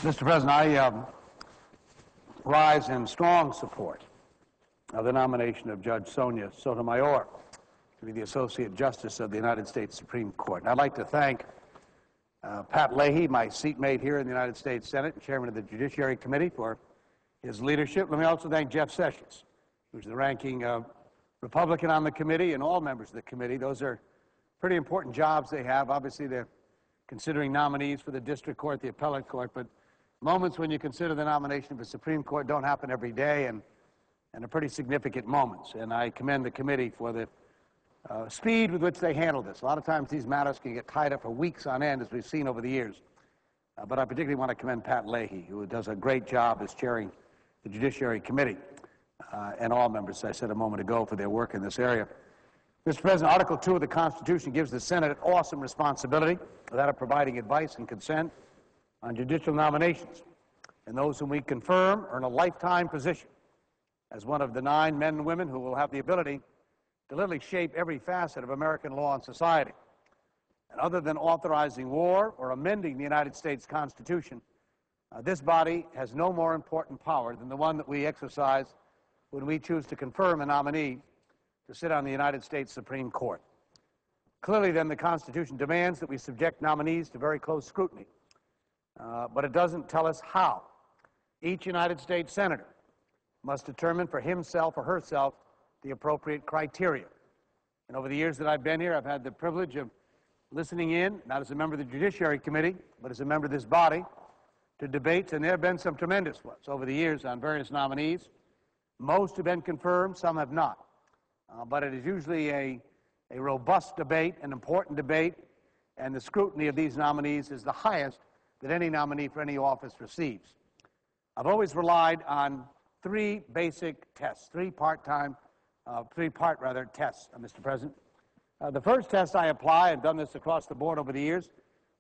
Mr. President, I rise in strong support of the nomination of Judge Sonia Sotomayor to be the Associate Justice of the United States Supreme Court. And I'd like to thank Pat Leahy, my seatmate here in the United States Senate and Chairman of the Judiciary Committee, for his leadership. Let me also thank Jeff Sessions, who's the ranking Republican on the committee, and all members of the committee. Those are pretty important jobs they have. Obviously, they're considering nominees for the district court, the appellate court, but moments when you consider the nomination of the Supreme Court don't happen every day, and are pretty significant moments. And I commend the committee for the speed with which they handle this. A lot of times these matters can get tied up for weeks on end, as we've seen over the years. But I particularly want to commend Pat Leahy, who does a great job as chairing the Judiciary Committee, and all members, as I said a moment ago, for their work in this area. Mr. President, Article 2 of the Constitution gives the Senate an awesome responsibility, that of providing advice and consent on judicial nominations. And those whom we confirm earn a lifetime position as one of the 9 men and women who will have the ability to literally shape every facet of American law and society. And other than authorizing war or amending the United States Constitution, this body has no more important power than the one that we exercise when we choose to confirm a nominee to sit on the United States Supreme Court. Clearly, then, the Constitution demands that we subject nominees to very close scrutiny, but it doesn't tell us how. Each United States senator must determine for himself or herself the appropriate criteria. And over the years that I've been here, I've had the privilege of listening in, not as a member of the Judiciary Committee, but as a member of this body, to debates, and there have been some tremendous ones over the years on various nominees. Most have been confirmed, some have not. But it is usually a robust debate, an important debate, and the scrutiny of these nominees is the highest that any nominee for any office receives. I've always relied on 3 basic tests, 3-part tests, Mr. President. The first test I apply, I've done this across the board over the years: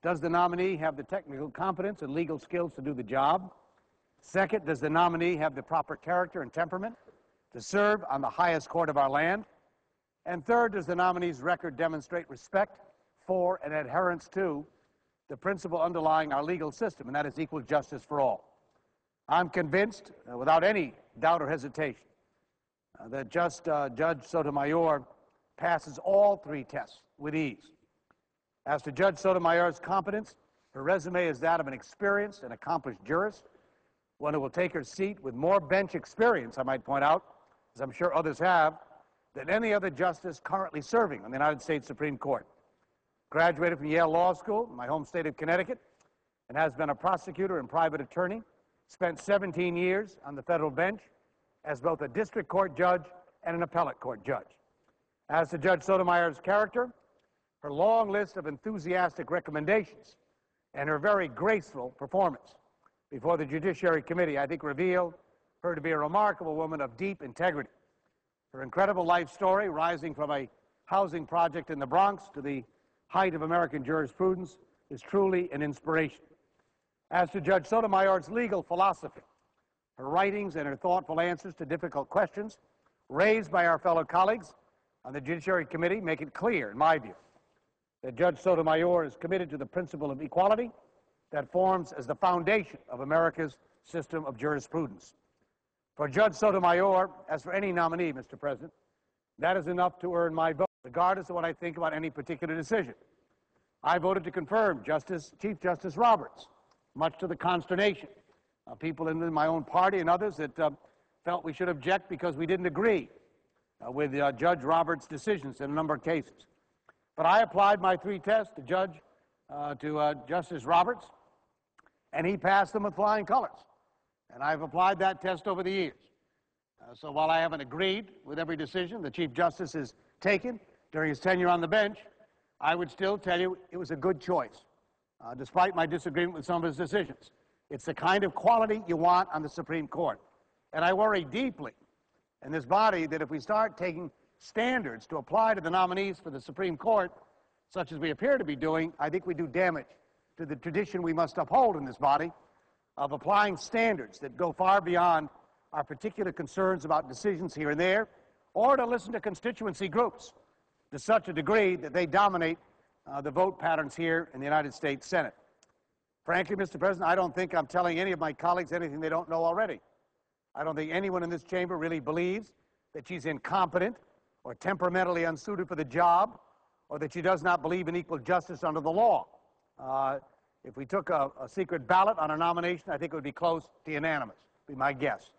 does the nominee have the technical competence and legal skills to do the job? Second, does the nominee have the proper character and temperament to serve on the highest court of our land? And third, does the nominee's record demonstrate respect for and adherence to the principle underlying our legal system, and that is equal justice for all? I'm convinced, without any doubt or hesitation, that Judge Sotomayor passes all 3 tests with ease. As to Judge Sotomayor's competence, her resume is that of an experienced and accomplished jurist, one who will take her seat with more bench experience, I might point out, as I'm sure others have, than any other justice currently serving on the United States Supreme Court. Graduated from Yale Law School, my home state of Connecticut, and has been a prosecutor and private attorney, spent 17 years on the federal bench as both a district court judge and an appellate court judge. As to Judge Sotomayor's character, her long list of enthusiastic recommendations and her very graceful performance before the Judiciary Committee, I think, revealed her to be a remarkable woman of deep integrity. Her incredible life story, rising from a housing project in the Bronx to the height of American jurisprudence, is truly an inspiration. As to Judge Sotomayor's legal philosophy, her writings and her thoughtful answers to difficult questions raised by our fellow colleagues on the Judiciary Committee make it clear, in my view, that Judge Sotomayor is committed to the principle of equality that forms as the foundation of America's system of jurisprudence. For Judge Sotomayor, as for any nominee, Mr. President, that is enough to earn my vote, regardless of what I think about any particular decision. I voted to confirm Chief Justice Roberts, much to the consternation of people in my own party and others that felt we should object because we didn't agree with Judge Roberts' decisions in a number of cases. But I applied my 3 tests to Justice Roberts, and he passed them with flying colors. And I've applied that test over the years. So while I haven't agreed with every decision the Chief Justice has taken during his tenure on the bench, I would still tell you it was a good choice, despite my disagreement with some of his decisions. It's the kind of quality you want on the Supreme Court. And I worry deeply in this body that if we start taking standards to apply to the nominees for the Supreme Court, such as we appear to be doing, I think we do damage to the tradition we must uphold in this body of applying standards that go far beyond our particular concerns about decisions here and there, or to listen to constituency groups to such a degree that they dominate the vote patterns here in the United States Senate. Frankly, Mr. President, I don't think I'm telling any of my colleagues anything they don't know already. I don't think anyone in this chamber really believes that she's incompetent or temperamentally unsuited for the job, or that she does not believe in equal justice under the law. If we took a secret ballot on a nomination, I think it would be close to unanimous, be my guess.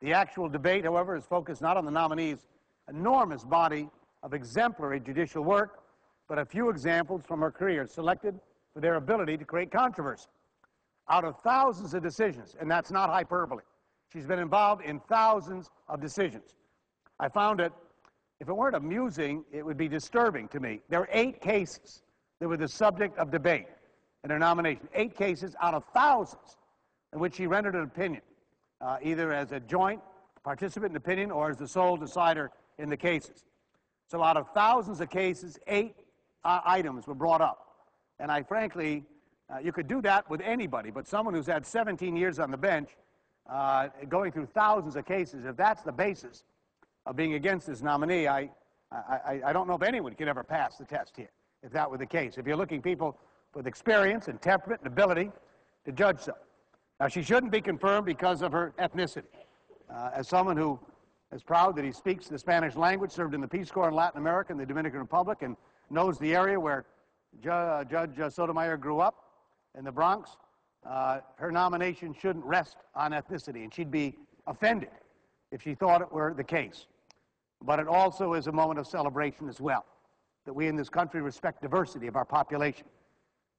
The actual debate, however, is focused not on the nominee's enormous body of exemplary judicial work, but a few examples from her career selected for their ability to create controversy. Out of thousands of decisions, and that's not hyperbole, she's been involved in thousands of decisions. I found it, if it weren't amusing, it would be disturbing to me. There were 8 cases that were the subject of debate in her nomination. 8 cases out of thousands in which she rendered an opinion, either as a joint participant in opinion or as the sole decider in the cases. So out of thousands of cases, 8 items were brought up. And I frankly, you could do that with anybody, but someone who's had 17 years on the bench, going through thousands of cases, if that's the basis of being against this nominee, I don't know if anyone could ever pass the test here, if that were the case. If you're looking people with experience and temperament and ability to judge so. Now, she shouldn't be confirmed because of her ethnicity. As someone who is proud that he speaks the Spanish language, served in the Peace Corps in Latin America and the Dominican Republic, and knows the area where Judge Sotomayor grew up in the Bronx, her nomination shouldn't rest on ethnicity, and she'd be offended if she thought it were the case. But it also is a moment of celebration as well, that we in this country respect diversity of our population.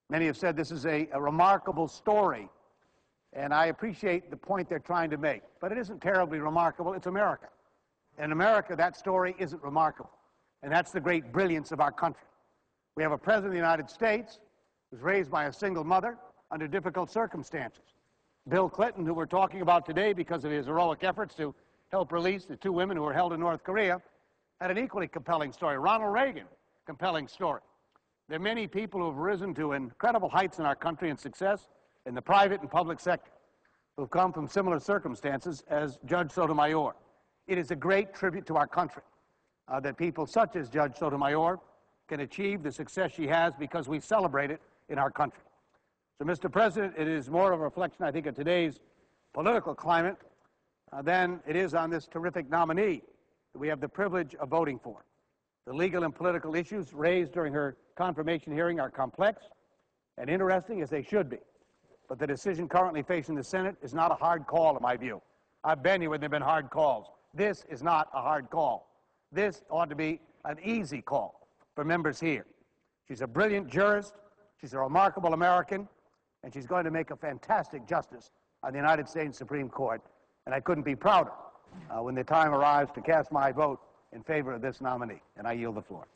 Many have said this is a remarkable story, and I appreciate the point they're trying to make, but it isn't terribly remarkable. It's America. In America, that story isn't remarkable, and that's the great brilliance of our country. We have a president of the United States who's raised by a single mother under difficult circumstances. Bill Clinton, who we're talking about today because of his heroic efforts to help release the 2 women who were held in North Korea, had an equally compelling story. Ronald Reagan, compelling story. There are many people who have risen to incredible heights in our country and success in the private and public sector who have come from similar circumstances as Judge Sotomayor. It is a great tribute to our country that people such as Judge Sotomayor can achieve the success she has because we celebrate it in our country. So, Mr. President, it is more of a reflection, I think, of today's political climate than it is on this terrific nominee that we have the privilege of voting for. The legal and political issues raised during her confirmation hearing are complex and interesting, as they should be. But the decision currently facing the Senate is not a hard call, in my view. I've been here when there have been hard calls. This is not a hard call. This ought to be an easy call for members here. She's a brilliant jurist, she's a remarkable American, and she's going to make a fantastic justice on the United States Supreme Court, and I couldn't be prouder when the time arrives to cast my vote in favor of this nominee, and I yield the floor.